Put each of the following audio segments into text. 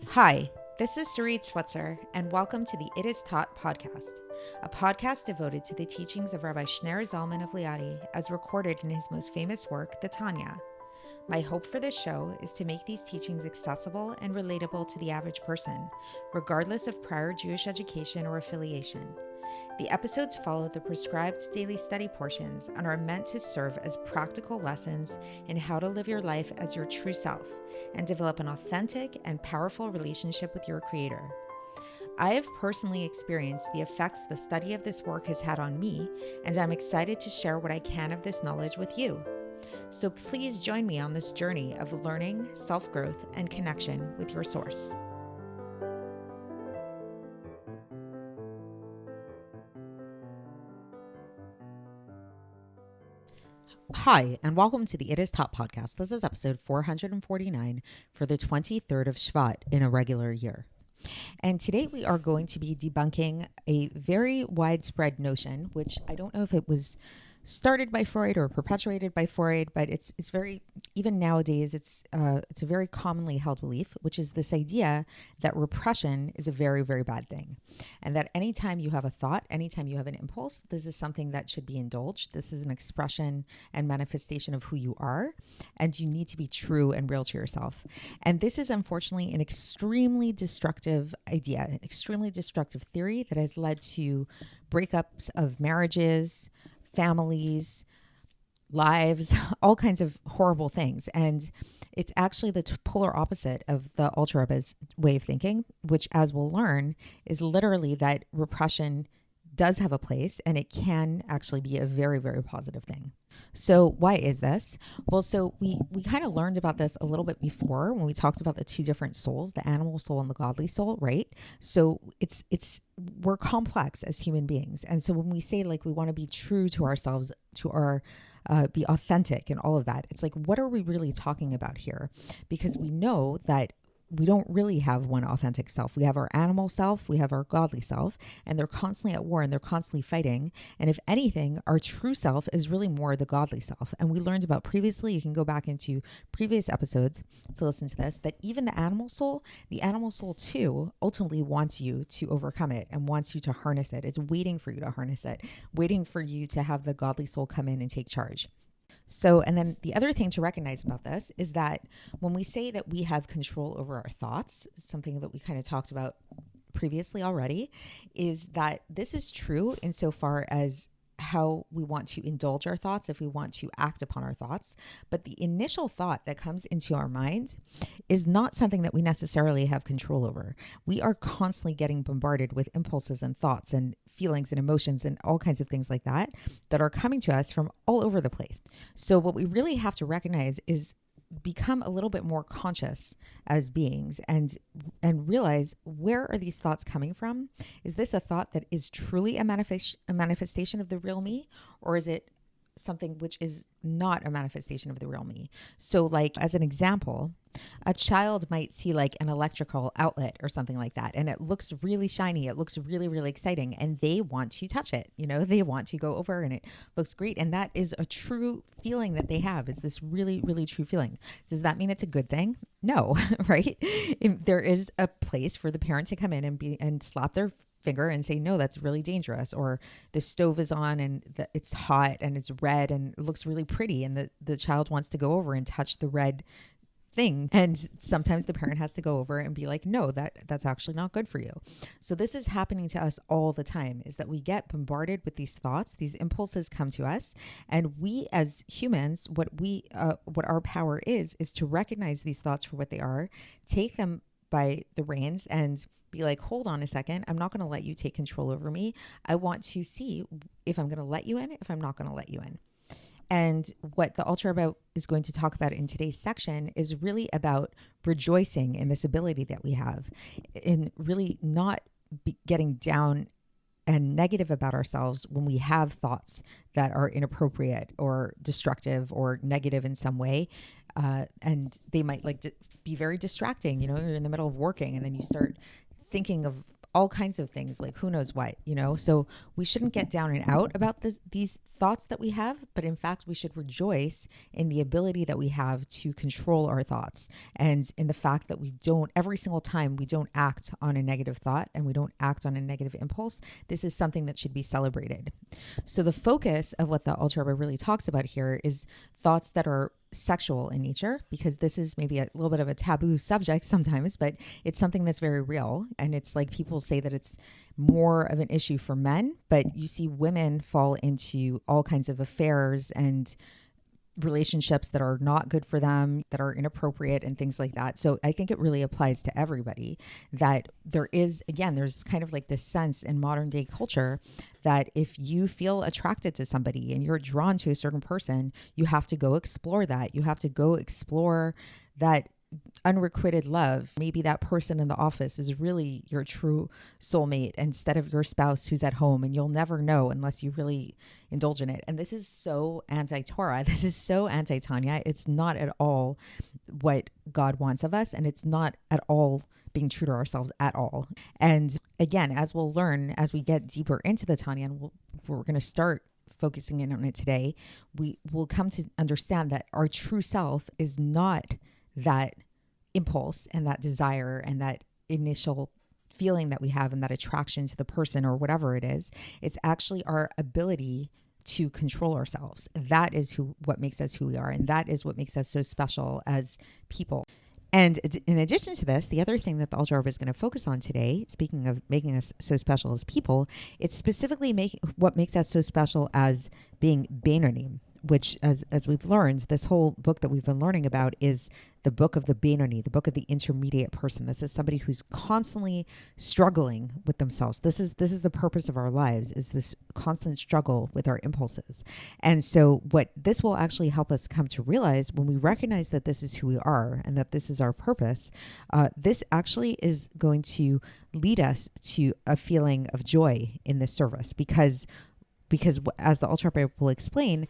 Hi, this is Sarit Switzer, and welcome to the It Is Taught podcast, a podcast devoted to the teachings of Rabbi Shneur Zalman of Liadi as recorded in his most famous work, the Tanya. My hope for this show is to make these teachings accessible and relatable to the average person, regardless of prior Jewish education or affiliation. The episodes follow the prescribed daily study portions and are meant to serve as practical lessons in how to live your life as your true self and develop an authentic and powerful relationship with your Creator. I have personally experienced the effects the study of this work has had on me, and I'm excited to share what I can of this knowledge with you. So please join me on this journey of learning, self-growth, and connection with your source. Hi, and welcome to the It Is Taught podcast. This is episode 449 for the 23rd of Shevat in a regular year. And today we are going to be debunking a very widespread notion, which I don't know if it was started by Freud or perpetuated by Freud, but it's very, even nowadays, it's a very commonly held belief, which is this idea that repression is a very, very bad thing. And that anytime you have a thought, anytime you have an impulse, this is something that should be indulged. This is an expression and manifestation of who you are, and you need to be true and real to yourself. And this is unfortunately an extremely destructive idea, an extremely destructive theory that has led to breakups of marriages, families, lives, all kinds of horrible things. And it's actually the polar opposite of the Alter Rebbe's way of thinking, which, as we'll learn, is literally that repression does have a place and it can actually be a very, very positive thing. So why is this? Well, so we kind of learned about this a little bit before when we talked about the two different souls, the animal soul and the godly soul, right? So we're complex as human beings. And so when we say like we want to be true to ourselves, to our be authentic and all of that, it's like, what are we really talking about here? Because we know that we don't really have one authentic self. We have our animal self, we have our godly self, and they're constantly at war and they're constantly fighting. And if anything, our true self is really more the godly self. And we learned about previously, you can go back into previous episodes to listen to this, that even the animal soul too ultimately wants you to overcome it and wants you to harness it. It's waiting for you to harness it, waiting for you to have the godly soul come in and take charge. So, and then the other thing to recognize about this is that when we say that we have control over our thoughts, something that we kind of talked about previously already, is that this is true insofar as how we want to indulge our thoughts, if we want to act upon our thoughts. But the initial thought that comes into our mind is not something that we necessarily have control over. We are constantly getting bombarded with impulses and thoughts and feelings and emotions and all kinds of things like that are coming to us from all over the place. So what we really have to recognize is become a little bit more conscious as beings and realize, where are these thoughts coming from? Is this a thought that is truly a manifestation of the real me, or is it something which is not a manifestation of the real me? So like, as an example, a child might see like an electrical outlet or something like that, and it looks really shiny, it looks really, really exciting, and they want to touch it. They want to go over and it looks great. And that is a true feeling that they have, is this really, really true feeling. Does that mean it's a good thing? No, right? There is a place for the parent to come in and slap their finger and say, no, that's really dangerous. Or the stove is on and it's hot and it's red and it looks really pretty, and the child wants to go over and touch the red thing. And sometimes the parent has to go over and be like, no, that's actually not good for you. So this is happening to us all the time, is that we get bombarded with these thoughts, these impulses come to us, and we as humans, what our power is to recognize these thoughts for what they are, take them by the reins and be like, hold on a second, I'm not going to let you take control over me. I want to see if I'm going to let you in, if I'm not going to let you in. And what the Alter Rebbe is going to talk about in today's section is really about rejoicing in this ability that we have, in really not getting down and negative about ourselves when we have thoughts that are inappropriate or destructive or negative in some way. And they might be very distracting. You're in the middle of working and then you start thinking of all kinds of things, like who knows what, So we shouldn't get down and out about these thoughts that we have, but in fact, we should rejoice in the ability that we have to control our thoughts, and in the fact that every single time we don't act on a negative thought and we don't act on a negative impulse. This is something that should be celebrated. So the focus of what the Alter Rebbe really talks about here is thoughts that are sexual in nature, because this is maybe a little bit of a taboo subject sometimes, but it's something that's very real. And it's like people say that it's more of an issue for men, but you see women fall into all kinds of affairs and relationships that are not good for them, that are inappropriate and things like that. So I think it really applies to everybody, that there's kind of like this sense in modern day culture that if you feel attracted to somebody and you're drawn to a certain person, you have to go explore that. You have to go explore that unrequited love. Maybe that person in the office is really your true soulmate instead of your spouse who's at home, and you'll never know unless you really indulge in it. And this is so anti-Torah. This is so anti-Tanya. It's not at all what God wants of us, and it's not at all being true to ourselves at all. And again, as we'll learn as we get deeper into the Tanya, and we're going to start focusing in on it today, we will come to understand that our true self is not that impulse and that desire and that initial feeling that we have and that attraction to the person or whatever it is. It's actually our ability to control ourselves. That is what makes us who we are, and that is what makes us so special as people. And in addition to this, the other thing that the Alter Rebbe is going to focus on today, speaking of making us so special as people, it's specifically what makes us so special as being Beinonim, which, as we've learned, this whole book that we've been learning about is the book of the Beinoni, the book of the intermediate person. This is somebody who's constantly struggling with themselves. This is the purpose of our lives, is this constant struggle with our impulses. And so what this will actually help us come to realize, when we recognize that this is who we are and that this is our purpose, this actually is going to lead us to a feeling of joy in this service, because as the Alter Rebbe will explain,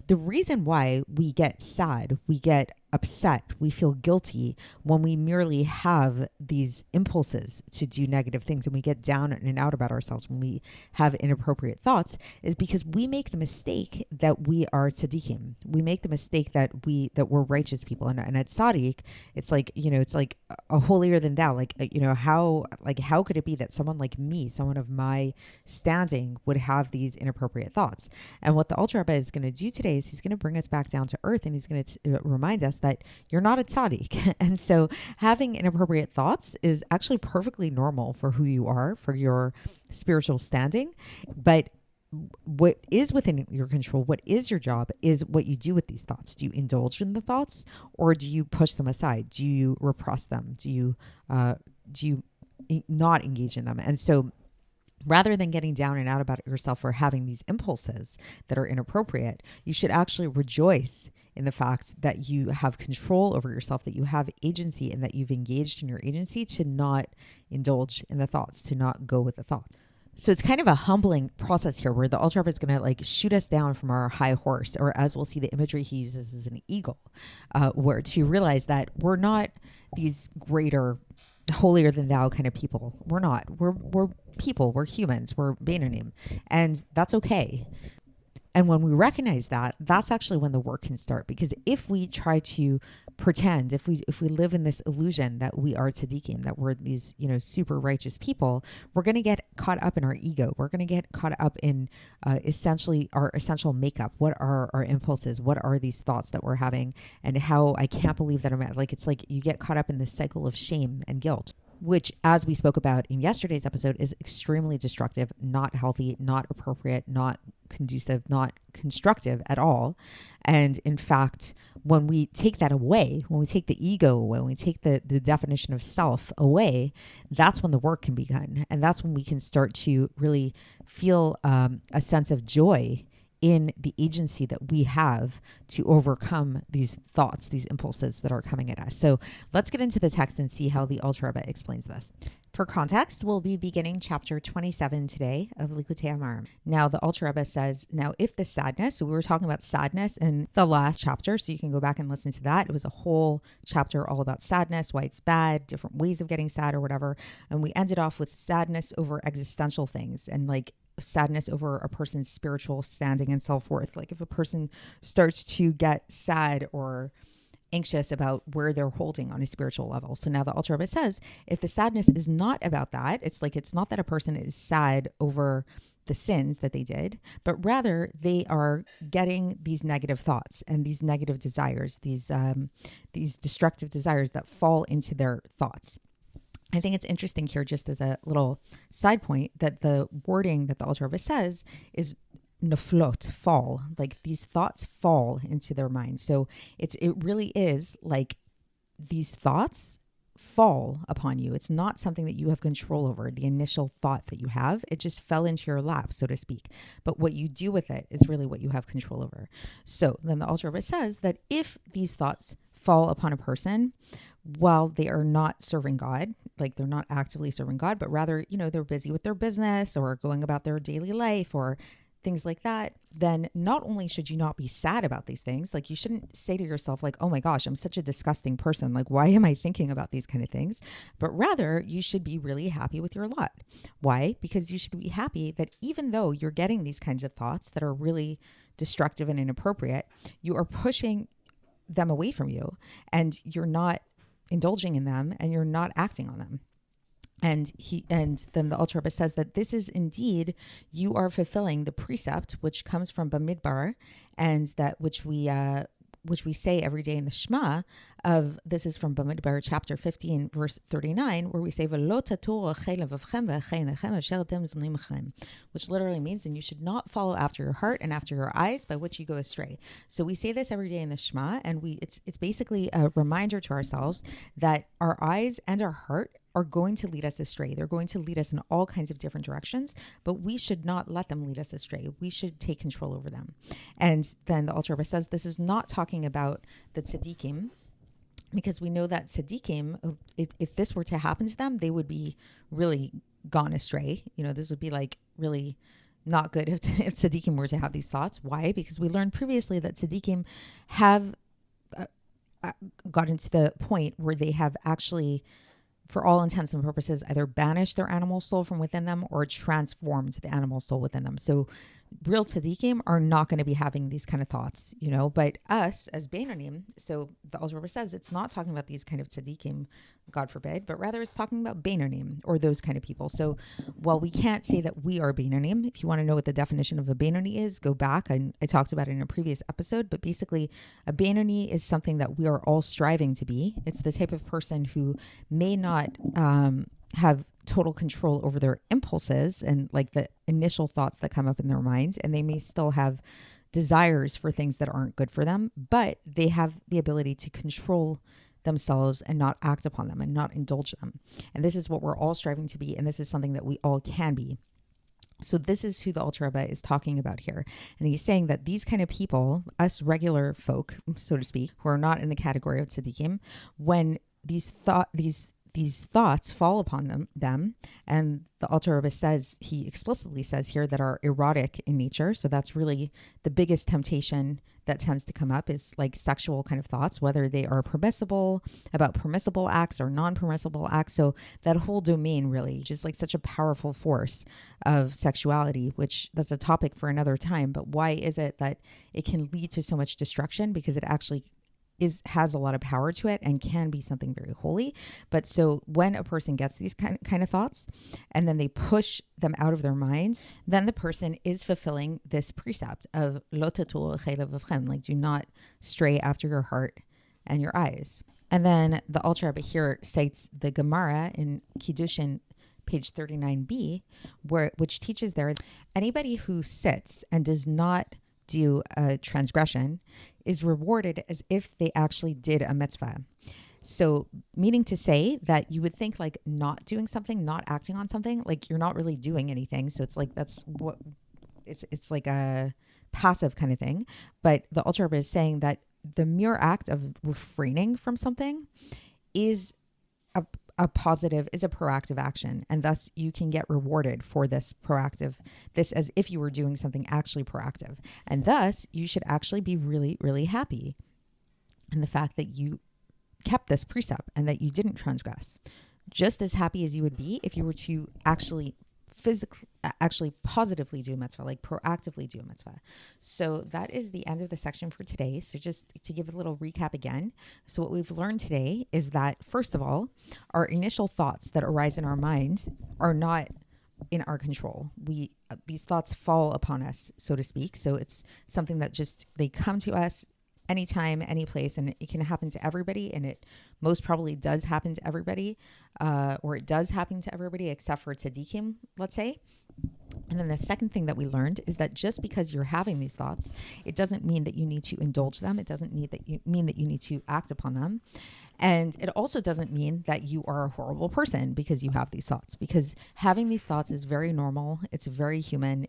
the reason why we get sad, we get upset, we feel guilty when we merely have these impulses to do negative things and we get down and out about ourselves, when we have inappropriate thoughts, is because we make the mistake that we are tzaddikim. We make the mistake that we're righteous people. And at tzaddik, it's like, it's like a holier than thou. How could it be that someone like me, someone of my standing, would have these inappropriate thoughts? And what the Alter Rebbe is going to do today is he's going to bring us back down to earth, and he's going to remind us that you're not a tzaddik. And so having inappropriate thoughts is actually perfectly normal for who you are, for your spiritual standing. But what is within your control, what is your job, is what you do with these thoughts. Do you indulge in the thoughts, or do you push them aside? Do you repress them? Do you not engage in them? And so rather than getting down and out about yourself for having these impulses that are inappropriate, you should actually rejoice in the fact that you have control over yourself, that you have agency, and that you've engaged in your agency to not indulge in the thoughts, to not go with the thoughts. So it's kind of a humbling process here, where the Alter Rebbe is going to shoot us down from our high horse, or as we'll see, the imagery he uses is an eagle, where to realize that we're not these greater, holier than thou kind of people. We're not. We're people. We're humans. We're Beinonim, and that's okay. And when we recognize that, that's actually when the work can start. Because if we try to pretend, if we live in this illusion that we are tzaddikim, that we're these super righteous people, we're going to get caught up in our ego. We're going to get caught up in essentially our essential makeup. What are our impulses? What are these thoughts that we're having? And how I can't believe that it's like you get caught up in this cycle of shame and guilt, which, as we spoke about in yesterday's episode, is extremely destructive, not healthy, not appropriate, not conducive, not constructive at all. And in fact, when we take that away, when we take the ego away, when we take the definition of self away, that's when the work can begin. And that's when we can start to really feel a sense of joy in the agency that we have to overcome these thoughts, these impulses that are coming at us. So let's get into the text and see how the Alter Rebbe explains this. For context, we'll be beginning chapter 27 today of Likkutei Amarim. Now, the Alter Rebbe says, now if the sadness, so we were talking about sadness in the last chapter, so you can go back and listen to that. It was a whole chapter all about sadness, why it's bad, different ways of getting sad or whatever. And we ended off with sadness over existential things and like sadness over a person's spiritual standing and self-worth. Like if a person starts to get sad or anxious about where they're holding on a spiritual level. So now the Alter Rebbe says, if the sadness is not about that, it's not that a person is sad over the sins that they did, but rather they are getting these negative thoughts and these negative desires, these destructive desires that fall into their thoughts. I think it's interesting here, just as a little side point, that the wording that the Alter Rebbe says is naflot, fall, like these thoughts fall into their mind. So it really is like these thoughts fall upon you. It's not something that you have control over. The initial thought that you have, it just fell into your lap, so to speak. But what you do with it is really what you have control over. So then the Alter Rebbe says that if these thoughts fall upon a person while they are not serving God, like they're not actively serving God, but rather, they're busy with their business or going about their daily life or things like that, then not only should you not be sad about these things, like you shouldn't say to yourself like, oh my gosh, I'm such a disgusting person. Like, why am I thinking about these kind of things? But rather you should be really happy with your lot. Why? Because you should be happy that even though you're getting these kinds of thoughts that are really destructive and inappropriate, you are pushing them away from you and you're not indulging in them and you're not acting on them. And then the Alter Rebbe says that this is indeed, you are fulfilling the precept which comes from Bamidbar, and that which we say every day in the Shema. This is from Bamidbar chapter 15 verse 39, where we say "V'lo tatur achei levavchem v'achei einechem asher atem zonim achem," which literally means, and you should not follow after your heart and after your eyes, by which you go astray. So we say this every day in the Shema, and it's basically a reminder to ourselves that our eyes and our heart are going to lead us astray. They're going to lead us in all kinds of different directions, but we should not let them lead us astray. We should take control over them. And then the Alter Rebbe says this is not talking about the tzaddikim, because we know that tzaddikim, if this were to happen to them, they would be really gone astray. This would be like really not good if tzaddikim were to have these thoughts. Why? Because we learned previously that tzaddikim have gotten to the point where they have actually, for all intents and purposes, either banished their animal soul from within them or transformed the animal soul within them. So real tzaddikim are not going to be having these kind of thoughts, but us as Beinonim, so the Alter Rebbe says it's not talking about these kind of tzaddikim, God forbid, but rather it's talking about Beinonim, or those kind of people. So while we can't say that we are Beinonim, if you want to know what the definition of a Beinoni is, go back. I talked about it in a previous episode, but basically a Beinoni is something that we are all striving to be. It's the type of person who may not have total control over their impulses and like the initial thoughts that come up in their minds, and they may still have desires for things that aren't good for them, but they have the ability to control themselves and not act upon them and not indulge them. And this is what we're all striving to be, and this is something that we all can be. So this is who the Alter Rebbe is talking about here. And he's saying that these kind of people, us regular folk, so to speak, who are not in the category of tzaddikim, when these thoughts fall upon them, and the Alter Rebbe says, he explicitly says here, that are erotic in nature. So that's really the biggest temptation that tends to come up, is like sexual kind of thoughts, whether they are permissible, about permissible acts or non-permissible acts. So that whole domain really just like such a powerful force of sexuality, which that's a topic for another time. But why is it that it can lead to so much destruction? Because it actually has a lot of power to it and can be something very holy. But so when a person gets these kind of thoughts and then they push them out of their mind, then the person is fulfilling this precept of lo tatur achei levavchem, like do not stray after your heart and your eyes. And then the Alter Rebbe here cites the Gemara in Kiddushin page 39b, which teaches there, anybody who sits and does not do a transgression is rewarded as if they actually did a mitzvah. So meaning to say that you would think like not doing something, not acting on something, like you're not really doing anything. So it's like, that's what it's like a passive kind of thing. But the Alter Rebbe is saying that the mere act of refraining from something is a positive, is a proactive action. And thus you can get rewarded for this as if you were doing something actually proactive. And thus you should actually be really, really happy in the fact that you kept this precept and that you didn't transgress. Just as happy as you would be if you were to actually positively do a mitzvah, like proactively do a mitzvah. So that is the end of the section for today. So just to give a little recap again. So what we've learned today is that, first of all, our initial thoughts that arise in our mind are not in our control. These thoughts fall upon us, so to speak. So it's something that they come to us anytime, any place, and it can happen to everybody. And it most probably does happen to everybody, or it does happen to everybody except for tzaddikim, let's say. And then the second thing that we learned is that just because you're having these thoughts, it doesn't mean that you need to indulge them. It doesn't mean that you need to act upon them. And it also doesn't mean that you are a horrible person because you have these thoughts, because having these thoughts is very normal. It's very human.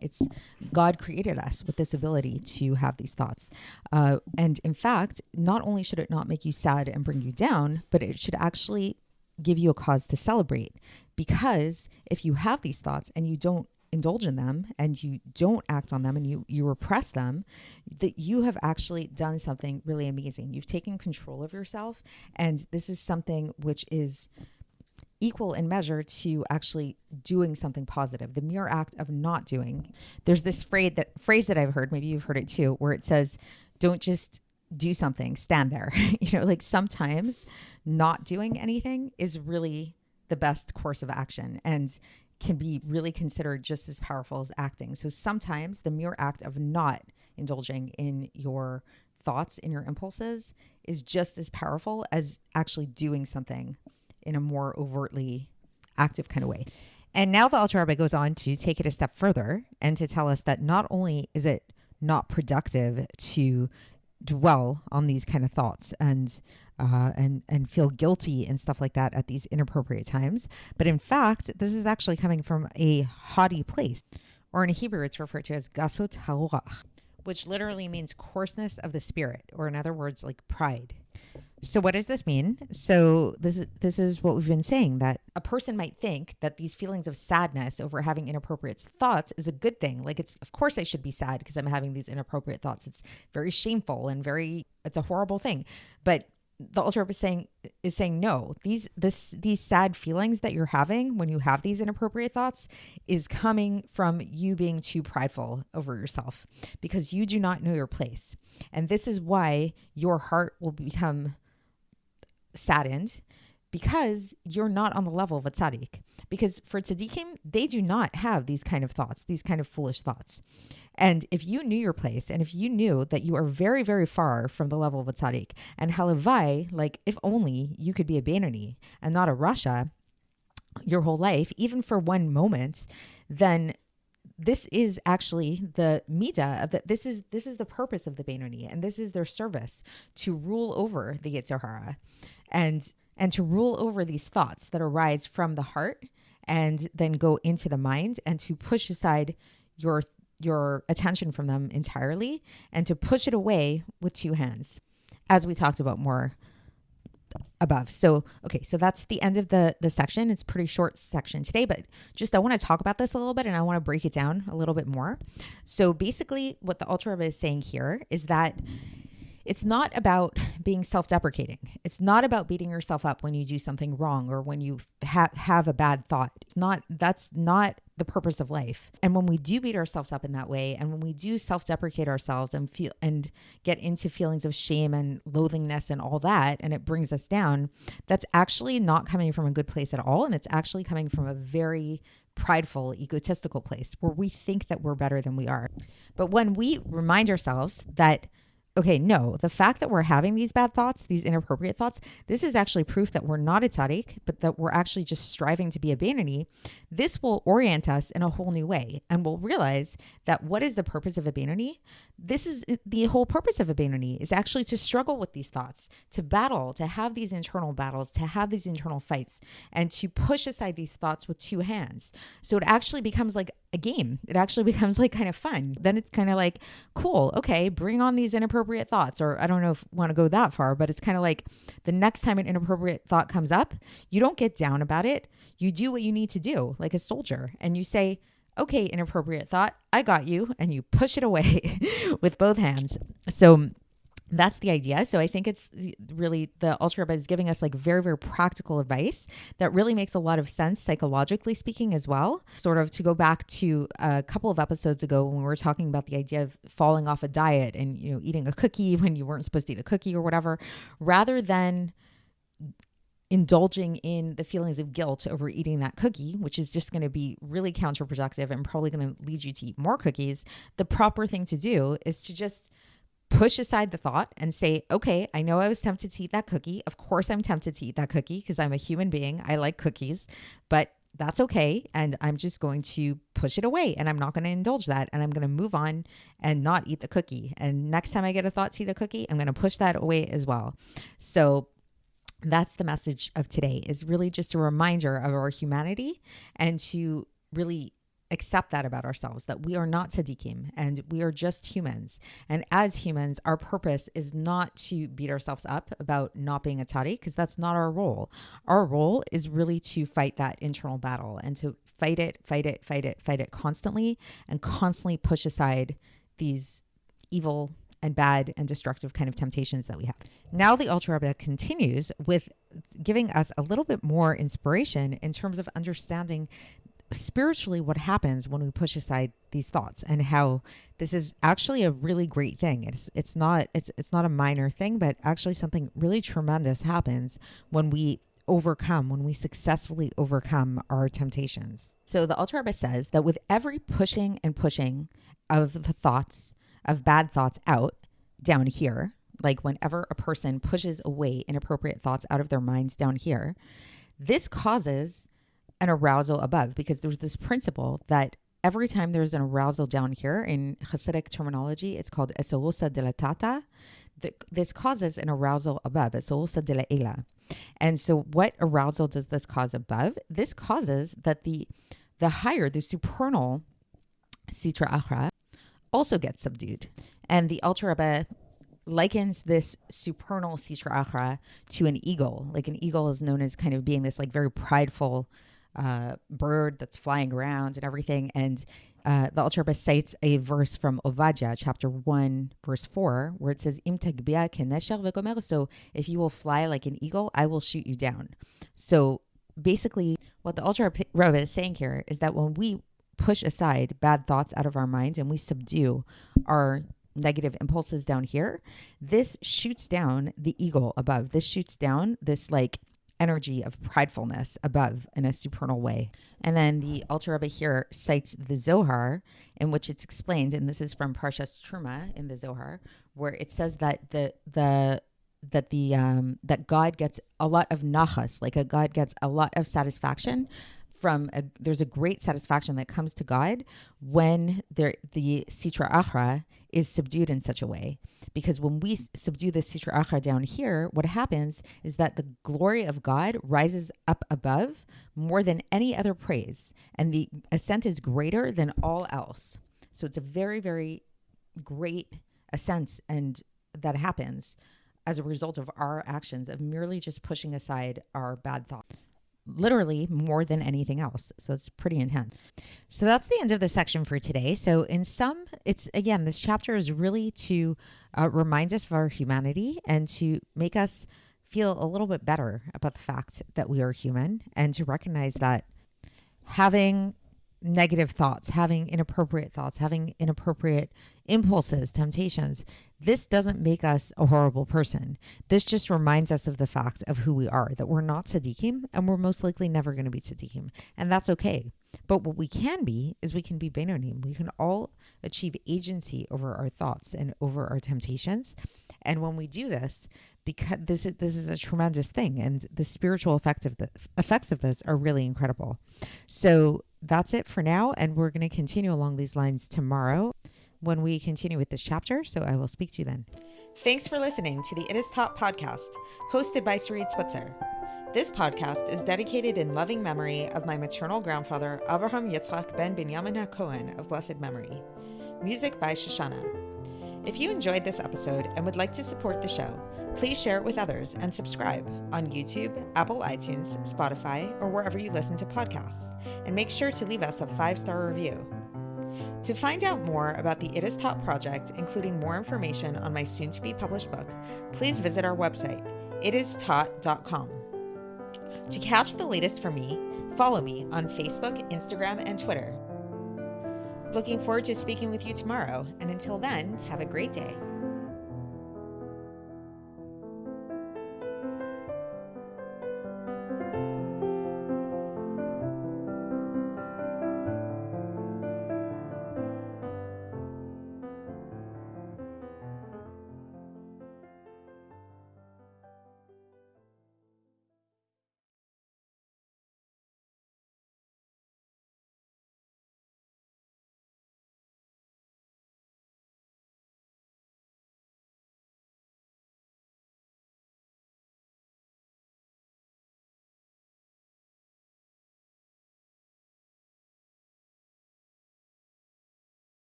God created us with this ability to have these thoughts. And in fact, not only should it not make you sad and bring you down, but it should actually give you a cause to celebrate, because if you have these thoughts and you don't indulge in them and you don't act on them and you repress them, that you have actually done something really amazing. You've taken control of yourself, and this is something which is equal in measure to actually doing something positive. The mere act of not doing. There's this phrase that I've heard, maybe you've heard it too, where it says, don't just do something, stand there. Like sometimes not doing anything is really the best course of action and can be really considered just as powerful as acting. So sometimes the mere act of not indulging in your thoughts, in your impulses, is just as powerful as actually doing something in a more overtly active kind of way. And now the Alter Rebbe goes on to take it a step further and to tell us that not only is it not productive to dwell on these kind of thoughts and feel guilty and stuff like that at these inappropriate times, but in fact, this is actually coming from a haughty place, or in Hebrew, it's referred to as gasut haruach, which literally means coarseness of the spirit, or in other words, like pride. So what does this mean? So this is what we've been saying, that a person might think that these feelings of sadness over having inappropriate thoughts is a good thing. Like, of course I should be sad because I'm having these inappropriate thoughts. It's very shameful and it's a horrible thing. But the Alter Rebbe is saying no. These sad feelings that you're having when you have these inappropriate thoughts is coming from you being too prideful over yourself, because you do not know your place, and this is why your heart will become saddened, because you're not on the level of a tzaddik. Because for tzaddikim, they do not have these kind of thoughts, these kind of foolish thoughts. And if you knew your place, and if you knew that you are very, very far from the level of a tzaddik, and halavai, like if only you could be a Benoni and not a Rasha your whole life, even for one moment, then this is actually the midah of this is the purpose of the Benoni, and this is their service, to rule over the Yetzer Hara and to rule over these thoughts that arise from the heart and then go into the mind, and to push aside your attention from them entirely, and to push it away with two hands, as we talked about more above. So, okay, so that's the end of the section. It's a pretty short section today, but I want to talk about this a little bit, and I want to break it down a little bit more. So basically what the Alter Rebbe is saying here is that it's not about being self-deprecating. It's not about beating yourself up when you do something wrong or when you have a bad thought. That's not the purpose of life. And when we do beat ourselves up in that way, and when we do self-deprecate ourselves and feel and get into feelings of shame and loathingness and all that, and it brings us down, that's actually not coming from a good place at all. And it's actually coming from a very prideful, egotistical place where we think that we're better than we are. But when we remind ourselves that, okay, no, the fact that we're having these bad thoughts, these inappropriate thoughts, this is actually proof that we're not a tzaddik, but that we're actually just striving to be a Benoni. This will orient us in a whole new way, and we'll realize that what is the purpose of a Benoni? This is the whole purpose of a Benoni, is actually to struggle with these thoughts, to battle, to have these internal battles, to have these internal fights, and to push aside these thoughts with two hands. So it actually becomes like a game. It actually becomes like kind of fun. Then it's kind of like, cool, okay, bring on these inappropriate thoughts. Or I don't know if I want to go that far, but it's kind of like the next time an inappropriate thought comes up, you don't get down about it. You do what you need to do, like a soldier, and you say, okay, inappropriate thought, I got you, and you push it away with both hands. So that's the idea. So I think it's really, the Alter Rebbe is giving us like very, very practical advice that really makes a lot of sense psychologically speaking as well. Sort of to go back to a couple of episodes ago when we were talking about the idea of falling off a diet and, eating a cookie when you weren't supposed to eat a cookie or whatever, rather than indulging in the feelings of guilt over eating that cookie, which is just going to be really counterproductive and probably going to lead you to eat more cookies. The proper thing to do is to just push aside the thought and say, okay, I know I was tempted to eat that cookie. Of course I'm tempted to eat that cookie because I'm a human being. I like cookies, but that's okay. And I'm just going to push it away and I'm not going to indulge that. And I'm going to move on and not eat the cookie. And next time I get a thought to eat a cookie, I'm going to push that away as well. So that's the message of today, is really just a reminder of our humanity and to really accept that about ourselves, that we are not tzaddikim and we are just humans. And as humans, our purpose is not to beat ourselves up about not being a tzaddik, because that's not our role. Our role is really to fight that internal battle and to fight it constantly, and constantly push aside these evil and bad and destructive kind of temptations that we have. Now the Alter Rebbe continues with giving us a little bit more inspiration in terms of understanding spiritually what happens when we push aside these thoughts, and how this is actually a really great thing. It's not a minor thing, but actually something really tremendous happens when we successfully overcome our temptations. So the Alter Rebbe says that with every pushing and pushing of the thoughts, of bad thoughts out down here, like whenever a person pushes away inappropriate thoughts out of their minds down here, this causes an arousal above, because there's this principle that every time there's an arousal down here, in Hasidic terminology, it's called esarusa dilatata. This causes an arousal above, esarusa dilaela. And so what arousal does this cause above? This causes that the supernal sitra achra also gets subdued. And the Alter Rebbe likens this supernal sitra achra to an eagle. Like an eagle is known as kind of being this like very prideful bird that's flying around and everything. And the Alter Rebbe cites a verse from Ovadia, chapter 1, verse 4, where it says, Im tagbia kenesher v'gomer. So if you will fly like an eagle, I will shoot you down. So basically what the Alter Rebbe is saying here is that when we push aside bad thoughts out of our minds and we subdue our negative impulses down here, this shoots down the eagle above. This shoots down this like energy of pridefulness above in a supernal way. And then the Alter Rebbe here cites the Zohar, in which it's explained, and this is from Parshas Truma in the Zohar, where it says that that God gets a lot of nachas, like God gets a lot of satisfaction there's a great satisfaction that comes to God when the sitra achra is subdued in such a way. Because when we subdue the sitra achra down here, what happens is that the glory of God rises up above more than any other praise, and the ascent is greater than all else. So it's a very, very great ascent, and that happens as a result of our actions of merely just pushing aside our bad thoughts. Literally more than anything else. So it's pretty intense. So that's the end of the section for today. So in sum, this chapter is really to remind us of our humanity and to make us feel a little bit better about the fact that we are human, and to recognize that having negative thoughts, having inappropriate impulses, temptations, this doesn't make us a horrible person. This just reminds us of the fact of who we are, that we're not tzaddikim, and we're most likely never going to be tzaddikim. And that's okay. But what we can be is we can be beinonim. We can all achieve agency over our thoughts and over our temptations. And when we do this, because this is a tremendous thing, and the spiritual effects of this are really incredible. So that's it for now, and we're going to continue along these lines tomorrow when we continue with this chapter. So I will speak to you then. Thanks for listening to the It Is Taught podcast, hosted by Sarit Switzer. This podcast is dedicated in loving memory of my maternal grandfather, Avraham Yitzchak ben Binyamin HaKohen of blessed memory. Music by Shoshana. If you enjoyed this episode and would like to support the show, please share it with others and subscribe on YouTube, Apple iTunes, Spotify, or wherever you listen to podcasts. And make sure to leave us a 5-star review. To find out more about the It Is Taught project, including more information on my soon-to-be published book, please visit our website, itistaught.com. To catch the latest from me, follow me on Facebook, Instagram, and Twitter. Looking forward to speaking with you tomorrow, and until then, have a great day.